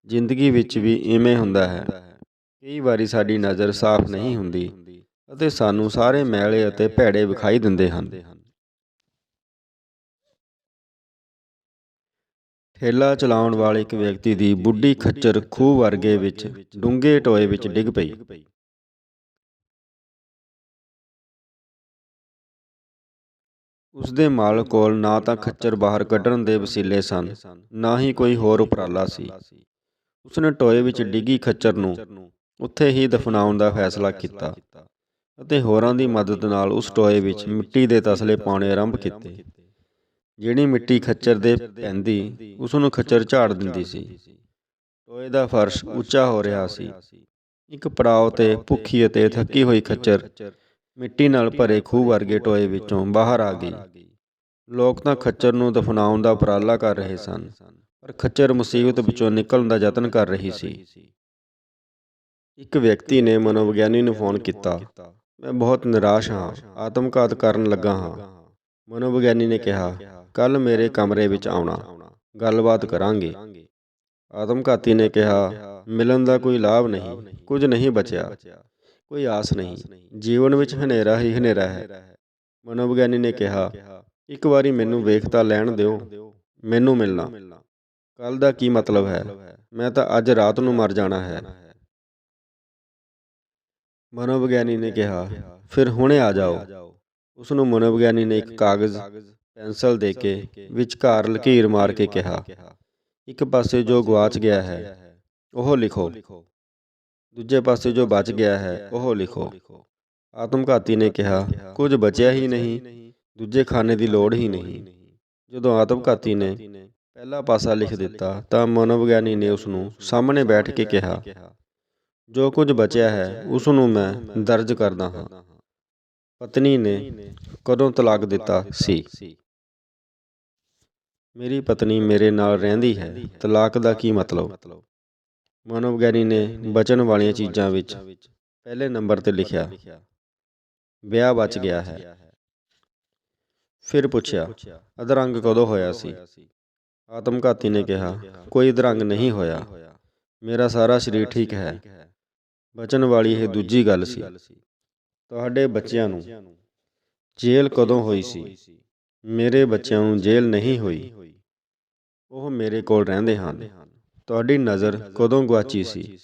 ਜ਼ਿੰਦਗੀ ਵਿੱਚ ਵੀ ਇਵੇਂ ਹੁੰਦਾ ਹੈ। ਕਈ ਵਾਰੀ ਸਾਡੀ ਨਜ਼ਰ ਸਾਫ਼ ਨਹੀਂ ਹੁੰਦੀ ਅਤੇ ਸਾਨੂੰ ਸਾਰੇ ਮੈਲੇ ਅਤੇ ਭੈੜੇ ਵਿਖਾਈ ਦਿੰਦੇ ਹਨ। ਠੇਲਾ ਚਲਾਉਣ ਵਾਲੇ ਇੱਕ ਵਿਅਕਤੀ ਦੀ ਬੁੱਢੀ ਖੱਚਰ ਖੂਹ ਵਰਗੇ ਵਿੱਚ ਡੂੰਘੇ ਟੋਏ ਵਿੱਚ ਡਿੱਗ ਪਈ। ਉਸਦੇ ਮਾਲਕ ਕੋਲ ਨਾ ਤਾਂ ਖੱਚਰ ਬਾਹਰ ਕੱਢਣ ਦੇ ਵਸੀਲੇ ਸਨ, ਨਾ ਹੀ ਕੋਈ ਹੋਰ ਉਪਰਾਲਾ ਸੀ। ਉਸਨੇ ਟੋਏ ਵਿੱਚ ਡਿੱਗੀ ਖੱਚਰ ਨੂੰ ਉੱਥੇ ਹੀ ਦਫਨਾਉਣ ਦਾ ਫੈਸਲਾ ਕੀਤਾ ਅਤੇ ਹੋਰਾਂ ਦੀ ਮਦਦ ਨਾਲ ਉਸ ਟੋਏ ਵਿੱਚ ਮਿੱਟੀ ਦੇ ਤਸਲੇ ਪਾਉਣੇ ਆਰੰਭ ਕੀਤੇ। ਜਿਹੜੀ ਮਿੱਟੀ ਖੱਚਰ ਦੇ ਪੈਂਦੀ ਉਸ ਨੂੰ ਖੱਚਰ ਝਾੜ ਦਿੰਦੀ ਸੀ। ਟੋਏ ਦਾ ਫਰਸ਼ ਉੱਚਾ ਹੋ ਰਿਹਾ ਸੀ। ਇੱਕ ਪੜਾਅ ਤੇ ਭੁੱਖੀ ਅਤੇ ਥੱਕੀ ਹੋਈ ਖੱਚਰ ਮਿੱਟੀ ਨਾਲ ਭਰੇ ਖੂਹ ਵਰਗੇ ਟੋਏ ਵਿੱਚੋਂ ਬਾਹਰ ਆ ਗਈ। ਲੋਕ ਤਾਂ ਖੱਚਰ ਨੂੰ ਦਫਨਾਉਣ ਦਾ ਉਪਰਾਲਾ ਕਰ ਰਹੇ ਸਨ, ਪਰ ਖੱਚਰ ਮੁਸੀਬਤ ਵਿੱਚੋਂ ਨਿਕਲਣ ਦਾ ਯਤਨ ਕਰ ਰਹੀ ਸੀ। ਇੱਕ ਵਿਅਕਤੀ ਨੇ ਮਨੋਵਿਗਿਆਨੀ ਨੂੰ ਫੋਨ ਕੀਤਾ, ਮੈਂ ਬਹੁਤ ਨਿਰਾਸ਼ ਹਾਂ, ਆਤਮਘਾਤ ਕਰਨ ਲੱਗਾ ਹਾਂ। ਮਨੋਵਿਗਿਆਨੀ ਨੇ ਕਿਹਾ, ਕੱਲ੍ਹ ਮੇਰੇ ਕਮਰੇ ਵਿੱਚ ਆਉਣਾ, ਗੱਲਬਾਤ ਕਰਾਂਗੇ। ਆਤਮਘਾਤੀ ਨੇ ਕਿਹਾ, ਮਿਲਣ ਦਾ ਕੋਈ ਲਾਭ ਨਹੀਂ, ਕੁਝ ਨਹੀਂ ਬਚਿਆ, ਕੋਈ ਆਸ ਨਹੀਂ, ਜੀਵਨ ਵਿੱਚ ਹਨੇਰਾ ਹੀ ਹਨੇਰਾ ਹੈ। ਮਨੋਵਿਗਿਆਨੀ ਨੇ ਕਿਹਾ, ਇੱਕ ਵਾਰੀ ਮੈਨੂੰ ਵੇਖ ਤਾਂ ਲੈਣ ਦਿਓ, ਮੈਨੂੰ ਮਿਲਣਾ। ਕੱਲ੍ਹ ਦਾ ਕੀ ਮਤਲਬ ਹੈ, ਮੈਂ ਤਾਂ ਅੱਜ ਰਾਤ ਨੂੰ ਮਰ ਜਾਣਾ ਹੈ। ਮਨੋਵਿਗਿਆਨੀ ਨੇ ਕਿਹਾ, ਫਿਰ ਹੁਣੇ ਆ ਜਾਓ। ਉਸ ਨੂੰ ਮਨੋਵਿਗਿਆਨੀ ਨੇ ਇੱਕ ਕਾਗਜ਼ ਪੈਨਸਲ ਦੇ ਕੇ ਵਿਚਕਾਰ ਲਕੀਰ ਮਾਰ ਕੇ ਕਿਹਾ, ਇੱਕ ਪਾਸੇ ਜੋ ਗਵਾਚ ਗਿਆ ਹੈ ਉਹ ਲਿਖੋ, ਦੂਜੇ ਪਾਸੇ ਜੋ ਬਚ ਗਿਆ ਹੈ ਉਹ ਲਿਖੋ। ਆਤਮਘਾਤੀ ਨੇ ਕਿਹਾ, ਕੁਝ ਬਚਿਆ ਹੀ ਨਹੀਂ, ਦੂਜੇ ਖਾਨੇ ਦੀ ਲੋੜ ਹੀ ਨਹੀਂ। ਜਦੋਂ ਆਤਮਘਾਤੀ ਨੇ ਪਹਿਲਾ ਪਾਸਾ ਲਿਖ ਦਿੱਤਾ ਤਾਂ ਮਨੋਵਿਗਿਆਨੀ ਨੇ ਉਸ ਨੂੰ ਸਾਹਮਣੇ ਬੈਠ ਕੇ ਕਿਹਾ, ਜੋ ਕੁਝ ਬਚਿਆ ਹੈ ਉਸ ਨੂੰ ਮੈਂ ਦਰਜ ਕਰਦਾ ਹਾਂ। ਪਤਨੀ ਨੇ ਕਦੋਂ ਤਲਾਕ ਦਿੱਤਾ ਸੀ? ਮੇਰੀ ਪਤਨੀ ਮੇਰੇ ਨਾਲ ਰਹਿੰਦੀ ਹੈ, ਤਲਾਕ ਦਾ ਕੀ ਮਤਲਬ? ਮਨੋਵਿਗਿਆਨੀ ਨੇ ਬਚਣ ਵਾਲੀਆਂ ਚੀਜ਼ਾਂ ਵਿੱਚ ਪਹਿਲੇ ਨੰਬਰ ਤੇ ਲਿਖਿਆ, ਵਿਆਹ ਬਚ ਗਿਆ ਹੈ। ਫਿਰ ਪੁੱਛਿਆ, ਅਧਰੰਗ ਕਦੋਂ ਹੋਇਆ ਸੀ? ਆਤਮਘਾਤੀ ਨੇ ਕਿਹਾ, ਕੋਈ ਅਧਰੰਗ ਨਹੀਂ ਹੋਇਆ, ਮੇਰਾ ਸਾਰਾ ਸਰੀਰ ਠੀਕ ਹੈ। ਬਚਣ ਵਾਲੀ ਇਹ ਦੂਜੀ ਗੱਲ ਸੀ। ਤੁਹਾਡੇ ਬੱਚਿਆਂ ਨੂੰ ਜੇਲ੍ਹ ਕਦੋਂ ਹੋਈ ਸੀ? ਮੇਰੇ ਬੱਚਿਆਂ ਨੂੰ ਜੇਲ੍ਹ ਨਹੀਂ ਹੋਈ, ਉਹ ਮੇਰੇ ਕੋਲ ਰਹਿੰਦੇ ਹਨ। ਤੁਹਾਡੀ ਨਜ਼ਰ ਕਦੋਂ ਗੁਆਚੀ ਸੀ?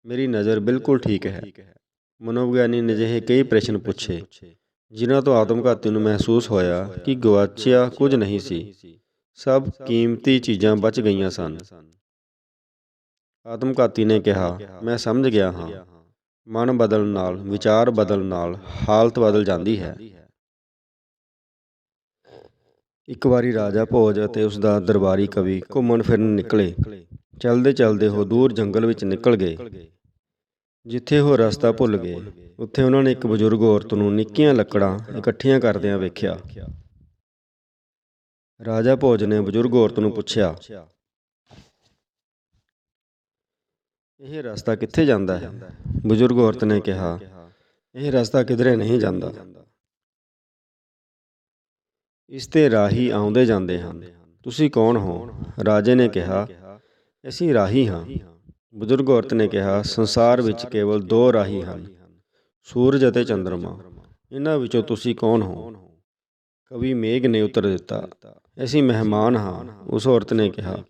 ਮੇਰੀ ਨਜ਼ਰ ਬਿਲਕੁਲ ਠੀਕ ਹੈ। ਮਨੋਵਿਗਿਆਨੀ ਨੇ ਅਜਿਹੇ ਕਈ ਪ੍ਰਸ਼ਨ ਪੁੱਛੇ ਜਿਨ੍ਹਾਂ ਤੋਂ ਆਤਮਘਾਤੀ ਨੂੰ ਮਹਿਸੂਸ ਹੋਇਆ ਕਿ ਗੁਆਚਿਆ ਕੁਝ ਨਹੀਂ ਸੀ, ਸਭ ਕੀਮਤੀ ਚੀਜ਼ਾਂ ਬਚ ਗਈਆਂ ਸਨ। ਆਤਮਘਾਤੀ ਨੇ ਕਿਹਾ, ਮੈਂ ਸਮਝ ਗਿਆ ਹਾਂ, ਮਨ ਬਦਲਣ ਨਾਲ, ਵਿਚਾਰ ਬਦਲਣ ਨਾਲ ਹਾਲਤ ਬਦਲ ਜਾਂਦੀ ਹੈ। ਇੱਕ ਵਾਰੀ ਰਾਜਾ ਭੋਜ ਅਤੇ ਉਸ ਦਾ ਦਰਬਾਰੀ ਕਵੀ ਘੁੰਮਣ ਫਿਰਨ ਨਿਕਲੇ। ਚਲਦੇ ਚਲਦੇ ਉਹ ਦੂਰ ਜੰਗਲ ਵਿੱਚ ਨਿਕਲ ਗਏ। ਜਿੱਥੇ ਉਹ ਰਸਤਾ ਭੁੱਲ ਗਏ, ਉੱਥੇ ਉਹਨਾਂ ਨੇ ਇੱਕ ਬਜ਼ੁਰਗ ਔਰਤ ਨੂੰ ਨਿੱਕੀਆਂ ਲੱਕੜਾਂ ਇਕੱਠੀਆਂ ਕਰਦਿਆਂ ਵੇਖਿਆ। ਰਾਜਾ ਭੋਜ ਨੇ ਬਜ਼ੁਰਗ ਔਰਤ ਨੂੰ ਪੁੱਛਿਆ, ਇਹ ਰਸਤਾ ਕਿੱਥੇ ਜਾਂਦਾ ਹੈ? ਬਜ਼ੁਰਗ ਔਰਤ ਨੇ ਕਿਹਾ, ਇਹ ਰਸਤਾ ਕਿਧਰੇ ਨਹੀਂ ਜਾਂਦਾ, ਇਸ ਤੇ ਰਾਹੀ ਆਉਂਦੇ ਜਾਂਦੇ ਹਨ। ਤੁਸੀਂ ਕੌਣ ਹੋ? ਰਾਜੇ ਨੇ ਕਿਹਾ, ਅਸੀਂ ਰਾਹੀ ਹਾਂ। ਬਜ਼ੁਰਗ ਔਰਤ ਨੇ ਕਿਹਾ, ਸੰਸਾਰ ਵਿੱਚ ਕੇਵਲ 2 ਰਾਹੀ ਹਨ, ਸੂਰਜ ਅਤੇ ਚੰਦਰਮਾ। ਇਹਨਾਂ ਵਿੱਚੋਂ ਤੁਸੀਂ ਕੌਣ ਹੋ? ਕਵੀ ਮੇਘ ਨੇ ਉੱਤਰ ਦਿੱਤਾ, ਅਸੀਂ ਮਹਿਮਾਨ ਹਾਂ। ਉਸ ਔਰਤ ਨੇ ਕਿਹਾ,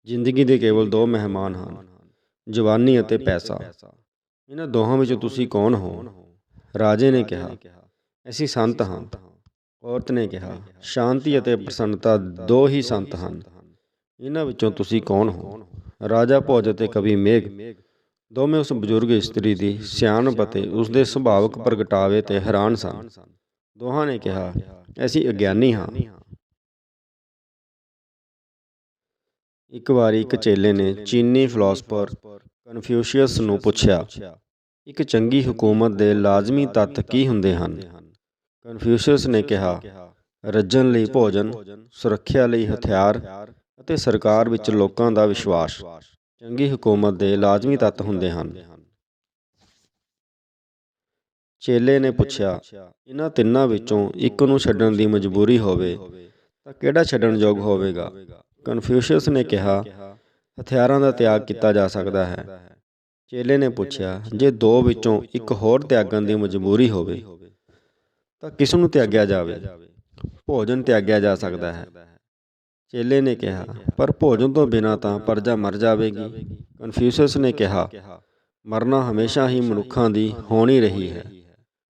ਜ਼ਿੰਦਗੀ ਦੇ ਕੇਵਲ 2 ਮਹਿਮਾਨ ਹਨ, ਜਵਾਨੀ ਅਤੇ ਪੈਸਾ। ਇਹਨਾਂ ਦੋਹਾਂ ਵਿੱਚੋਂ ਤੁਸੀਂ ਕੌਣ ਹੋ? ਰਾਜੇ ਨੇ ਕਿਹਾ, ਅਸੀਂ ਸੰਤ ਹਾਂ। ਔਰਤ ਨੇ ਕਿਹਾ, ਸ਼ਾਂਤੀ ਅਤੇ ਪ੍ਰਸੰਨਤਾ ਦੋ ਹੀ ਸੰਤ ਹਨ। ਇਹਨਾਂ ਵਿੱਚੋਂ ਤੁਸੀਂ ਕੌਣ ਹੋ? ਰਾਜਾ ਭੋਜ ਅਤੇ ਕਵੀ ਮੇਘ ਦੋਵੇਂ ਉਸ ਬਜ਼ੁਰਗ ਇਸਤਰੀ ਦੀ ਸਿਆਣਪ ਅਤੇ ਉਸਦੇ ਸੁਭਾਵਕ ਪ੍ਰਗਟਾਵੇ 'ਤੇ ਹੈਰਾਨ ਸਨ। ਦੋਹਾਂ ਨੇ ਕਿਹਾ, ਅਸੀਂ ਅਗਿਆਨੀ ਹਾਂ। ਇੱਕ ਵਾਰੀ ਇੱਕ ਚੇਲੇ ਨੇ ਚੀਨੀ ਫਿਲਾਸਫਰ ਕਨਫਿਊਸ਼ੀਅਸ ਨੂੰ ਪੁੱਛਿਆ, ਇੱਕ ਚੰਗੀ ਹਕੂਮਤ ਦੇ ਲਾਜ਼ਮੀ ਤੱਤ ਕੀ ਹੁੰਦੇ ਹਨ? ਕਨਫਿਊਸ਼ੀਅਸ ਨੇ ਕਿਹਾ, ਰੱਜਣ ਲਈ ਭੋਜਨ, ਸੁਰੱਖਿਆ ਲਈ ਹਥਿਆਰ ਅਤੇ ਸਰਕਾਰ ਵਿੱਚ ਲੋਕਾਂ ਦਾ ਵਿਸ਼ਵਾਸ ਚੰਗੀ ਹਕੂਮਤ ਦੇ ਲਾਜ਼ਮੀ ਤੱਤ ਹੁੰਦੇ ਹਨ। ਚੇਲੇ ਨੇ ਪੁੱਛਿਆ, ਇਹਨਾਂ ਤਿੰਨਾਂ ਵਿੱਚੋਂ ਇੱਕ ਨੂੰ ਛੱਡਣ ਦੀ ਮਜਬੂਰੀ ਹੋਵੇ ਤਾਂ ਕਿਹੜਾ ਛੱਡਣ ਯੋਗ ਹੋਵੇਗਾ? ਕਨਫਿਊਸ਼ੀਅਸ ਨੇ ਕਿਹਾ, ਹਥਿਆਰਾਂ ਦਾ ਤਿਆਗ ਕੀਤਾ ਜਾ ਸਕਦਾ ਹੈ। ਚੇਲੇ ਨੇ ਪੁੱਛਿਆ, ਜੇ ਦੋ ਵਿੱਚੋਂ ਇੱਕ ਹੋਰ ਤਿਆਗਣ ਦੀ ਮਜਬੂਰੀ ਹੋਵੇ ਤਾਂ ਕਿਸ ਨੂੰ ਤਿਆਗਿਆ ਜਾਵੇ? ਭੋਜਨ ਤਿਆਗਿਆ ਜਾ ਸਕਦਾ ਹੈ। ਚੇਲੇ ਨੇ ਕਿਹਾ, ਪਰ ਭੋਜਨ ਤੋਂ ਬਿਨਾਂ ਤਾਂ ਪ੍ਰਜਾ ਮਰ ਜਾਵੇਗੀ। ਕਨਫਿਊਸ਼ੀਅਸ ਨੇ ਕਿਹਾ, ਮਰਨਾ ਹਮੇਸ਼ਾ ਹੀ ਮਨੁੱਖਾਂ ਦੀ ਹੋਣੀ ਰਹੀ ਹੈ,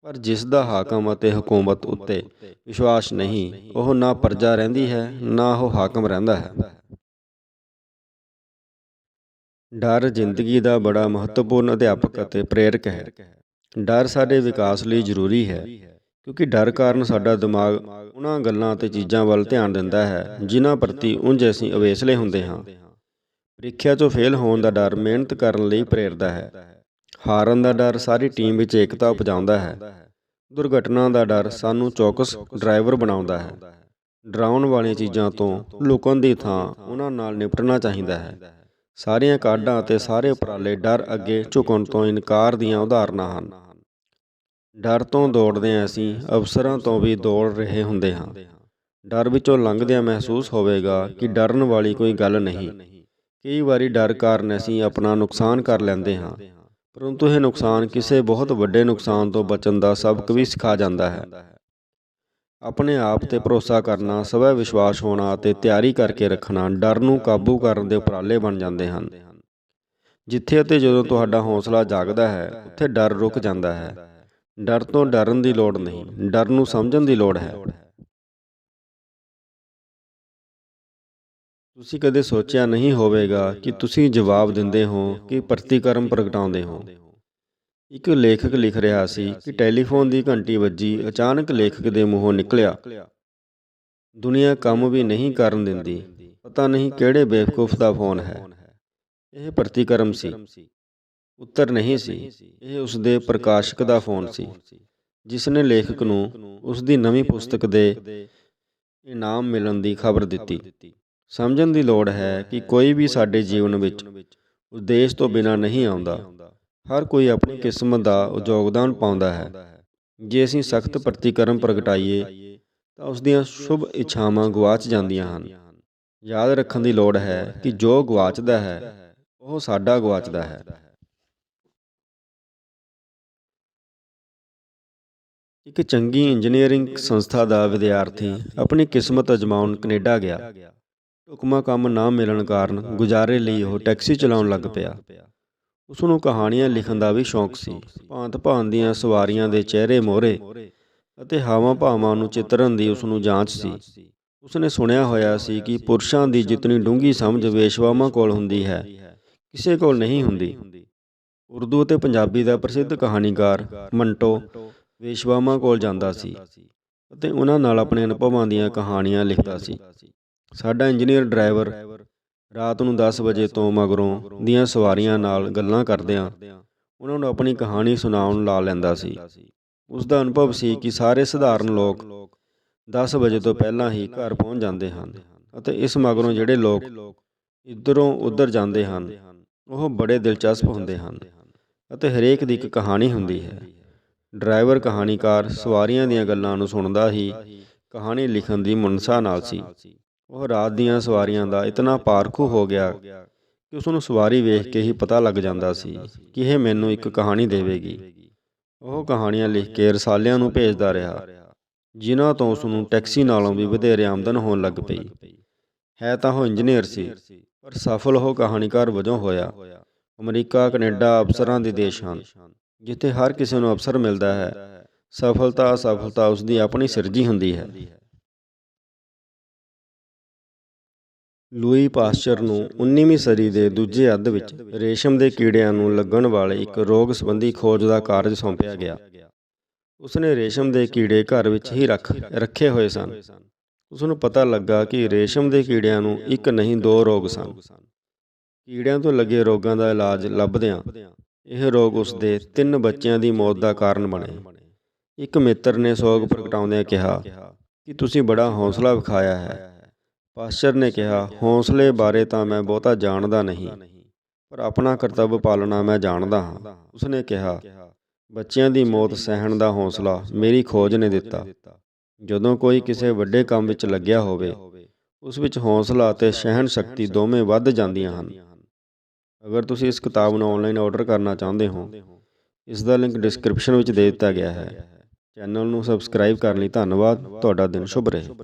ਪਰ ਜਿਸ ਦਾ ਹਾਕਮ ਅਤੇ ਹਕੂਮਤ ਉੱਤੇ ਵਿਸ਼ਵਾਸ ਨਹੀਂ, ਉਹ ਨਾ ਪ੍ਰਜਾ ਰਹਿੰਦੀ ਹੈ ਨਾ ਉਹ ਹਾਕਮ ਰਹਿੰਦਾ ਹੈ। ਡਰ ਜ਼ਿੰਦਗੀ ਦਾ ਬੜਾ ਮਹੱਤਵਪੂਰਨ ਅਧਿਆਪਕ ਅਤੇ ਪ੍ਰੇਰਕ ਹੈ। ਡਰ ਸਾਡੇ ਵਿਕਾਸ ਲਈ ਜ਼ਰੂਰੀ ਹੈ, ਕਿਉਂਕਿ ਡਰ ਕਾਰਨ ਸਾਡਾ ਦਿਮਾਗ ਉਹਨਾਂ ਗੱਲਾਂ ਅਤੇ ਚੀਜ਼ਾਂ ਵੱਲ ਧਿਆਨ ਦਿੰਦਾ ਹੈ ਜਿਨ੍ਹਾਂ ਪ੍ਰਤੀ ਉਂਝ ਅਸੀਂ ਅਵੇਸਲੇ ਹੁੰਦੇ ਹਾਂ। ਪ੍ਰੀਖਿਆ 'ਚੋਂ ਫੇਲ ਹੋਣ ਦਾ ਡਰ ਮਿਹਨਤ ਕਰਨ ਲਈ ਪ੍ਰੇਰਦਾ ਹੈ। ਹਾਰਨ ਦਾ ਡਰ ਸਾਰੀ ਟੀਮ ਵਿੱਚ ਏਕਤਾ ਉਪਜਾਉਂਦਾ ਹੈ। ਦੁਰਘਟਨਾ ਦਾ ਡਰ ਸਾਨੂੰ ਚੌਕਸ ਡਰਾਈਵਰ ਬਣਾਉਂਦਾ ਹੈ। ਡਰਾਉਣ ਵਾਲੀਆਂ ਚੀਜ਼ਾਂ ਤੋਂ ਲੁਕਣ ਦੀ ਥਾਂ ਉਹਨਾਂ ਨਾਲ ਨਿਪਟਣਾ ਚਾਹੀਦਾ ਹੈ। ਸਾਰੀਆਂ ਕਾਢਾਂ ਅਤੇ ਸਾਰੇ ਉਪਰਾਲੇ ਡਰ ਅੱਗੇ ਝੁਕਣ ਤੋਂ ਇਨਕਾਰ ਦੀਆਂ ਉਦਾਹਰਨਾਂ ਹਨ। ਡਰ ਤੋਂ ਦੌੜਦਿਆਂ ਅਸੀਂ ਅਵਸਰਾਂ ਤੋਂ ਵੀ ਦੌੜ ਰਹੇ ਹੁੰਦੇ ਹਾਂ। ਡਰ ਵਿੱਚੋਂ ਲੰਘਦਿਆਂ ਮਹਿਸੂਸ ਹੋਵੇਗਾ ਕਿ ਡਰਨ ਵਾਲੀ ਕੋਈ ਗੱਲ ਨਹੀਂ। ਕਈ ਵਾਰੀ ਡਰ ਕਾਰਨ ਅਸੀਂ ਆਪਣਾ ਨੁਕਸਾਨ ਕਰ ਲੈਂਦੇ ਹਾਂ, ਪਰੰਤੂ ਇਹ ਨੁਕਸਾਨ ਕਿਸੇ ਬਹੁਤ ਵੱਡੇ ਨੁਕਸਾਨ ਤੋਂ ਬਚਣ ਦਾ ਸਬਕ ਵੀ ਸਿਖਾ ਜਾਂਦਾ ਹੈ। ਆਪਣੇ ਆਪ 'ਤੇ ਭਰੋਸਾ ਕਰਨਾ, ਸਵੈ ਵਿਸ਼ਵਾਸ ਹੋਣਾ ਅਤੇ ਤਿਆਰੀ ਕਰਕੇ ਰੱਖਣਾ ਡਰ ਨੂੰ ਕਾਬੂ ਕਰਨ ਦੇ ਉਪਰਾਲੇ ਬਣ ਜਾਂਦੇ ਹਨ। ਜਿੱਥੇ ਅਤੇ ਜਦੋਂ ਤੁਹਾਡਾ ਹੌਸਲਾ ਜਾਗਦਾ ਹੈ, ਉੱਥੇ ਡਰ ਰੁਕ ਜਾਂਦਾ ਹੈ। ਡਰ ਤੋਂ ਡਰਨ ਦੀ ਲੋੜ ਨਹੀਂ, ਡਰ ਨੂੰ ਸਮਝਣ ਦੀ ਲੋੜ ਹੈ। ਤੁਸੀਂ ਕਦੇ ਸੋਚਿਆ ਨਹੀਂ ਹੋਵੇਗਾ ਕਿ ਤੁਸੀਂ ਜਵਾਬ ਦਿੰਦੇ ਹੋ ਕਿ ਪ੍ਰਤੀਕਰਮ ਪ੍ਰਗਟਾਉਂਦੇ ਹੋ। ਇੱਕ ਲੇਖਕ ਲਿਖ ਰਿਹਾ ਸੀ ਕਿ ਟੈਲੀਫੋਨ ਦੀ ਘੰਟੀ ਵੱਜੀ। ਅਚਾਨਕ ਲੇਖਕ ਦੇ ਮੂੰਹੋਂ ਨਿਕਲਿਆ, ਦੁਨੀਆ ਕੰਮ ਵੀ ਨਹੀਂ ਕਰਨ ਦਿੰਦੀ, ਪਤਾ ਨਹੀਂ ਕਿਹੜੇ ਬੇਵਕੂਫ ਦਾ ਫੋਨ ਹੈ। ਇਹ ਪ੍ਰਤੀਕਰਮ ਸੀ, ਉੱਤਰ ਨਹੀਂ ਸੀ। ਇਹ ਉਸਦੇ ਪ੍ਰਕਾਸ਼ਕ ਦਾ ਫੋਨ ਸੀ, ਜਿਸ ਨੇ ਲੇਖਕ ਨੂੰ ਉਸਦੀ ਨਵੀਂ ਪੁਸਤਕ ਦੇ ਇਨਾਮ ਮਿਲਣ ਦੀ ਖਬਰ ਦਿੱਤੀ। ਸਮਝਣ ਦੀ ਲੋੜ ਹੈ ਕਿ ਕੋਈ ਵੀ ਸਾਡੇ ਜੀਵਨ ਵਿੱਚ ਉਦੇਸ਼ ਤੋਂ ਬਿਨਾਂ ਨਹੀਂ ਆਉਂਦਾ। ਹਰ ਕੋਈ ਆਪਣੀ ਕਿਸਮਤ ਦਾ ਯੋਗਦਾਨ ਪਾਉਂਦਾ ਹੈ। ਜੇ ਅਸੀਂ ਸਖਤ ਪ੍ਰਤੀਕਰਮ ਪ੍ਰਗਟਾਈਏ ਤਾਂ ਉਸ ਦੀਆਂ ਸ਼ੁਭ ਇੱਛਾਵਾਂ ਗੁਆਚ ਜਾਂਦੀਆਂ ਹਨ। ਯਾਦ ਰੱਖਣ ਦੀ ਲੋੜ ਹੈ ਕਿ ਜੋ ਗੁਆਚਦਾ ਹੈ ਉਹ ਸਾਡਾ ਗੁਆਚਦਾ ਹੈ। ਇੱਕ ਚੰਗੀ ਇੰਜੀਨੀਅਰਿੰਗ ਸੰਸਥਾ ਦਾ ਵਿਦਿਆਰਥੀ ਆਪਣੀ ਕਿਸਮਤ ਅਜ਼ਮਾਉਣ ਕੈਨੇਡਾ ਗਿਆ। ਢੁਕਵਾਂ ਕੰਮ ਨਾ ਮਿਲਣ ਕਾਰਨ ਗੁਜ਼ਾਰੇ ਲਈ ਉਹ ਟੈਕਸੀ ਚਲਾਉਣ ਲੱਗ ਪਿਆ। ਉਸ ਨੂੰ ਕਹਾਣੀਆਂ ਲਿਖਣ ਦਾ ਵੀ ਸ਼ੌਂਕ ਸੀ। ਭਾਂਤ ਭਾਂਤ ਦੀਆਂ ਸਵਾਰੀਆਂ ਦੇ ਚਿਹਰੇ ਮੋਹਰੇ ਅਤੇ ਹਾਵਾਂ ਭਾਵਾਂ ਨੂੰ ਚਿੱਤਰਨ ਦੀ ਉਸ ਨੂੰ ਜਾਂਚ ਸੀ। ਉਸਨੇ ਸੁਣਿਆ ਹੋਇਆ ਸੀ ਕਿ ਪੁਰਸ਼ਾਂ ਦੀ ਜਿਤਨੀ ਡੂੰਘੀ ਸਮਝ ਵੇਸ਼ਵਾਵਾਂ ਕੋਲ ਹੁੰਦੀ ਹੈ, ਕਿਸੇ ਕੋਲ ਨਹੀਂ ਹੁੰਦੀ। ਉਰਦੂ ਅਤੇ ਪੰਜਾਬੀ ਦਾ ਪ੍ਰਸਿੱਧ ਕਹਾਣੀਕਾਰ ਮੰਟੋ ਵੇਸ਼ਵਾਵਾਂ ਕੋਲ ਜਾਂਦਾ ਸੀ ਅਤੇ ਉਹਨਾਂ ਨਾਲ ਆਪਣੇ ਅਨੁਭਵਾਂ ਦੀਆਂ ਕਹਾਣੀਆਂ ਲਿਖਦਾ ਸੀ। ਸਾਡਾ ਇੰਜੀਨੀਅਰ ਡਰਾਈਵਰ ਰਾਤ ਨੂੰ 10 ਵਜੇ ਤੋਂ ਮਗਰੋਂ ਦੀਆਂ ਸਵਾਰੀਆਂ ਨਾਲ ਗੱਲਾਂ ਕਰਦਿਆਂ ਉਹਨਾਂ ਨੂੰ ਆਪਣੀ ਕਹਾਣੀ ਸੁਣਾਉਣ ਲਾ ਲੈਂਦਾ ਸੀ। ਉਸ ਦਾ ਅਨੁਭਵ ਸੀ ਕਿ ਸਾਰੇ ਸਧਾਰਨ ਲੋਕ 10 ਵਜੇ ਤੋਂ ਪਹਿਲਾਂ ਹੀ ਘਰ ਪਹੁੰਚ ਜਾਂਦੇ ਹਨ ਅਤੇ ਇਸ ਮਗਰੋਂ ਜਿਹੜੇ ਲੋਕ ਇੱਧਰੋਂ ਉੱਧਰ ਜਾਂਦੇ ਹਨ ਉਹ ਬੜੇ ਦਿਲਚਸਪ ਹੁੰਦੇ ਹਨ ਅਤੇ ਹਰੇਕ ਦੀ ਇੱਕ ਕਹਾਣੀ ਹੁੰਦੀ ਹੈ। ਡਰਾਈਵਰ ਕਹਾਣੀਕਾਰ ਸਵਾਰੀਆਂ ਦੀਆਂ ਗੱਲਾਂ ਨੂੰ ਸੁਣਦਾ ਹੀ ਕਹਾਣੀ ਲਿਖਣ ਦੀ ਮਨਸਾ ਨਾਲ ਸੀ। ਉਹ ਰਾਤ ਦੀਆਂ ਸਵਾਰੀਆਂ ਦਾ ਇਤਨਾ ਪਾਰਖੂ ਹੋ ਗਿਆ ਕਿ ਉਸ ਨੂੰ ਸਵਾਰੀ ਵੇਖ ਕੇ ਹੀ ਪਤਾ ਲੱਗ ਜਾਂਦਾ ਸੀ ਕਿ ਇਹ ਮੈਨੂੰ ਇੱਕ ਕਹਾਣੀ ਦੇਵੇਗੀ। ਉਹ ਕਹਾਣੀਆਂ ਲਿਖ ਕੇ ਰਸਾਲਿਆਂ ਨੂੰ ਭੇਜਦਾ ਰਿਹਾ, ਜਿਨ੍ਹਾਂ ਤੋਂ ਉਸ ਨੂੰ ਟੈਕਸੀ ਨਾਲੋਂ ਵੀ ਵਧੇਰੇ ਆਮਦਨ ਹੋਣ ਲੱਗ ਪਈ। ਹੈ ਤਾਂ ਉਹ ਇੰਜੀਨੀਅਰ ਸੀ, ਪਰ ਸਫਲ ਉਹ ਕਹਾਣੀਕਾਰ ਵਜੋਂ ਹੋਇਆ। ਅਮਰੀਕਾ, ਕੈਨੇਡਾ ਅਫਸਰਾਂ ਦੇ ਦੇਸ਼ ਹਨ, ਜਿੱਥੇ ਹਰ ਕਿਸੇ ਨੂੰ ਅਵਸਰ ਮਿਲਦਾ ਹੈ। ਸਫਲਤਾ ਅਸਫਲਤਾ ਉਸ ਦੀ ਆਪਣੀ ਸਿਰਜੀ ਹੁੰਦੀ ਹੈ। ਲੂਈ ਪਾਸਚਰ ਨੂੰ 19ਵੀਂ ਸਦੀ ਦੇ ਦੂਜੇ ਅੱਧ ਵਿੱਚ ਰੇਸ਼ਮ ਦੇ ਕੀੜਿਆਂ ਨੂੰ ਲੱਗਣ ਵਾਲੇ ਇੱਕ ਰੋਗ ਸੰਬੰਧੀ ਖੋਜ ਦਾ ਕਾਰਜ ਸੌਂਪਿਆ ਗਿਆ। ਉਸਨੇ ਰੇਸ਼ਮ ਦੇ ਕੀੜੇ ਘਰ ਵਿੱਚ ਹੀ ਰੱਖੇ ਹੋਏ ਸਨ। ਉਸਨੂੰ ਪਤਾ ਲੱਗਾ ਕਿ ਰੇਸ਼ਮ ਦੇ ਕੀੜਿਆਂ ਨੂੰ ਇੱਕ ਨਹੀਂ 2 ਰੋਗ ਸਨ। ਕੀੜਿਆਂ ਤੋਂ ਲੱਗੇ ਰੋਗਾਂ ਦਾ ਇਲਾਜ ਲੱਭਦਿਆਂ ਇਹ ਰੋਗ ਉਸਦੇ 3 ਬੱਚਿਆਂ ਦੀ ਮੌਤ ਦਾ ਕਾਰਨ ਬਣੇ। ਇੱਕ ਮਿੱਤਰ ਨੇ ਸੋਗ ਪ੍ਰਗਟਾਉਂਦਿਆਂ ਕਿਹਾ ਕਿ ਤੁਸੀਂ ਬੜਾ ਹੌਸਲਾ ਵਿਖਾਇਆ ਹੈ। ਪਾਸਚਰ ਨੇ ਕਿਹਾ, ਹੌਸਲੇ ਬਾਰੇ ਤਾਂ ਮੈਂ ਬਹੁਤਾ ਜਾਣਦਾ ਨਹੀਂ, ਪਰ ਆਪਣਾ ਕਰਤੱਵ ਪਾਲਣਾ ਮੈਂ ਜਾਣਦਾ ਹਾਂ। ਉਸਨੇ ਕਿਹਾ, ਬੱਚਿਆਂ ਦੀ ਮੌਤ ਸਹਿਣ ਦਾ ਹੌਸਲਾ ਮੇਰੀ ਖੋਜ ਨੇ ਦਿੱਤਾ। ਜਦੋਂ ਕੋਈ ਕਿਸੇ ਵੱਡੇ ਕੰਮ ਵਿੱਚ ਲੱਗਿਆ ਹੋਵੇ, ਉਸ ਵਿੱਚ ਹੌਸਲਾ ਅਤੇ ਸਹਿਣ ਸ਼ਕਤੀ ਦੋਵੇਂ ਵੱਧ ਜਾਂਦੀਆਂ ਹਨ। ਅਗਰ ਤੁਸੀਂ ਇਸ ਕਿਤਾਬ ਨੂੰ ਆਨਲਾਈਨ ਆਰਡਰ ਕਰਨਾ ਚਾਹੁੰਦੇ ਹੋ, ਇਸ ਦਾ ਲਿੰਕ ਡਿਸਕ੍ਰਿਪਸ਼ਨ ਵਿੱਚ ਦੇ ਦਿੱਤਾ ਗਿਆ ਹੈ। ਚੈਨਲ ਨੂੰ ਸਬਸਕ੍ਰਾਈਬ ਕਰਨ ਲਈ ਧੰਨਵਾਦ। ਤੁਹਾਡਾ ਦਿਨ ਸ਼ੁਭ ਰਹੇ।